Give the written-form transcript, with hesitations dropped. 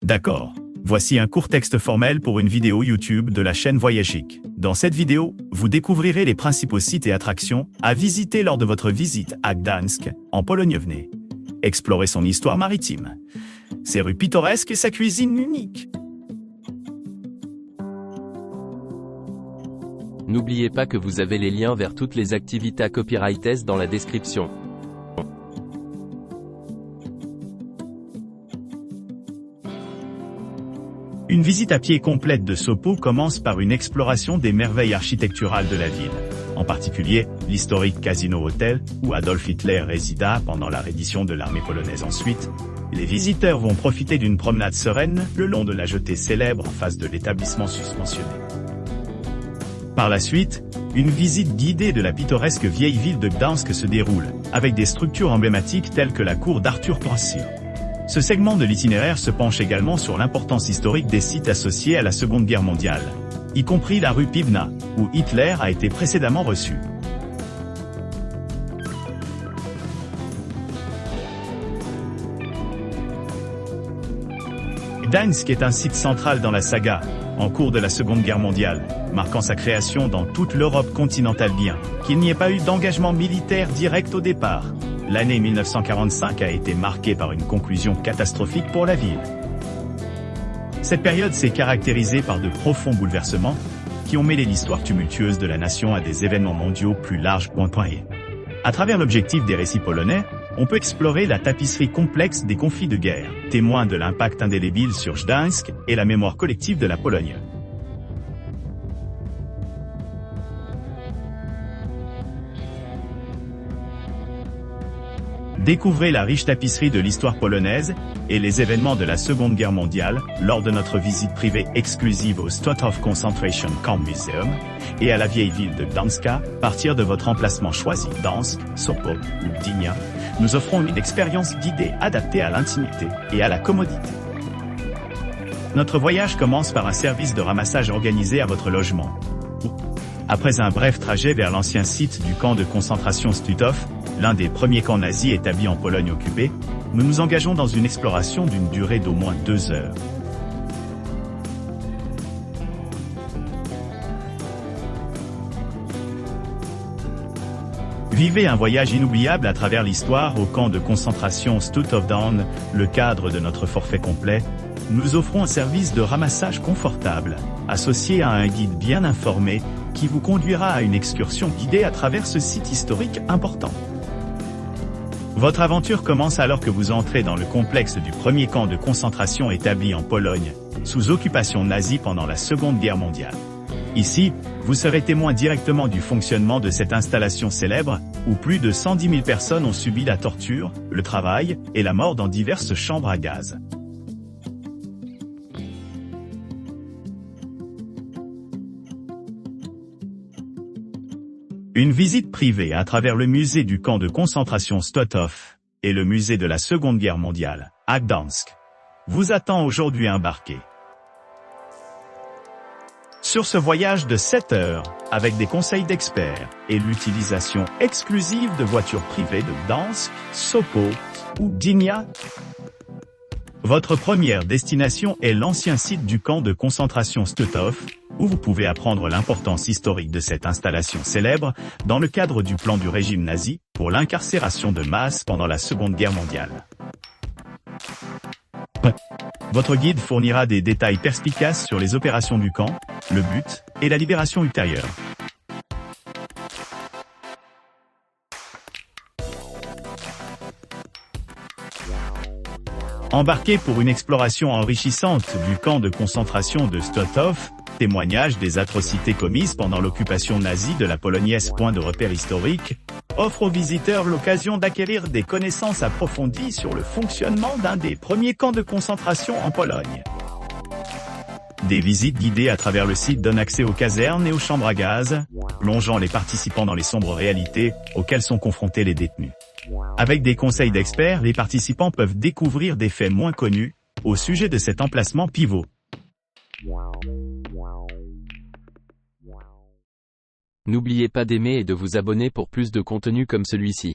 D'accord. Voici un court texte formel pour une vidéo YouTube de la chaîne Voyagique. Dans cette vidéo, vous découvrirez les principaux sites et attractions à visiter lors de votre visite à Gdańsk, en Pologne-Venée. Explorez son histoire maritime, ses rues pittoresques et sa cuisine unique. N'oubliez pas que vous avez les liens vers toutes les activités copyrightées dans la description. Une visite à pied complète de Sopot commence par une exploration des merveilles architecturales de la ville, en particulier l'historique Casino Hotel, où Adolf Hitler résida pendant la reddition de l'armée polonaise. Ensuite, les visiteurs vont profiter d'une promenade sereine le long de la jetée célèbre en face de l'établissement suspensionné. Par la suite, une visite guidée de la pittoresque vieille ville de Gdańsk se déroule, avec des structures emblématiques telles que la cour d'Arthur Piękny. Ce segment de l'itinéraire se penche également sur l'importance historique des sites associés à la Seconde Guerre mondiale, y compris la rue Piwna, où Hitler a été précédemment reçu. Gdańsk est un site central dans la saga, en cours de la Seconde Guerre mondiale, marquant sa création dans toute l'Europe continentale bien qu'il n'y ait pas eu d'engagement militaire direct au départ. L'année 1945 a été marquée par une conclusion catastrophique pour la ville. Cette période s'est caractérisée par de profonds bouleversements qui ont mêlé l'histoire tumultueuse de la nation à des événements mondiaux plus larges. À travers l'objectif des récits polonais, on peut explorer la tapisserie complexe des conflits de guerre, témoin de l'impact indélébile sur Gdańsk et la mémoire collective de la Pologne. Découvrez la riche tapisserie de l'histoire polonaise et les événements de la Seconde Guerre mondiale lors de notre visite privée exclusive au Stotów Concentration Camp Museum et à la vieille ville de Gdańsk. À partir de votre emplacement choisi, Gdańsk, Sopot ou Gdynia, nous offrons une expérience guidée adaptée à l'intimité et à la commodité. Notre voyage commence par un service de ramassage organisé à votre logement. Après un bref trajet vers l'ancien site du camp de concentration Stutów, l'un des premiers camps nazis établis en Pologne occupée, nous nous engageons dans une exploration d'une durée d'au moins 2 heures. Vivez un voyage inoubliable à travers l'histoire au camp de concentration Stutów. Dans le cadre de notre forfait complet, nous offrons un service de ramassage confortable, associé à un guide bien informé, qui vous conduira à une excursion guidée à travers ce site historique important. Votre aventure commence alors que vous entrez dans le complexe du premier camp de concentration établi en Pologne, sous occupation nazie pendant la Seconde Guerre mondiale. Ici, vous serez témoin directement du fonctionnement de cette installation célèbre, où plus de 110 000 personnes ont subi la torture, le travail et la mort dans diverses chambres à gaz. Une visite privée à travers le musée du camp de concentration Stutów et le musée de la Seconde Guerre mondiale, à Gdańsk, vous attend aujourd'hui embarqué. Sur ce voyage de 7 heures, avec des conseils d'experts et l'utilisation exclusive de voitures privées de Gdańsk, Sopot ou Gdynia, votre première destination est l'ancien site du camp de concentration Stutów, où vous pouvez apprendre l'importance historique de cette installation célèbre dans le cadre du plan du régime nazi pour l'incarcération de masse pendant la Seconde Guerre mondiale. Votre guide fournira des détails perspicaces sur les opérations du camp, le but et la libération ultérieure. Embarquez pour une exploration enrichissante du camp de concentration de Stutów, témoignage des atrocités commises pendant l'occupation nazie de la Pologne. Point de repère historique, offre aux visiteurs l'occasion d'acquérir des connaissances approfondies sur le fonctionnement d'un des premiers camps de concentration en Pologne. Des visites guidées à travers le site donnent accès aux casernes et aux chambres à gaz, plongeant les participants dans les sombres réalités auxquelles sont confrontés les détenus. Avec des conseils d'experts, les participants peuvent découvrir des faits moins connus au sujet de cet emplacement pivot. N'oubliez pas d'aimer et de vous abonner pour plus de contenu comme celui-ci.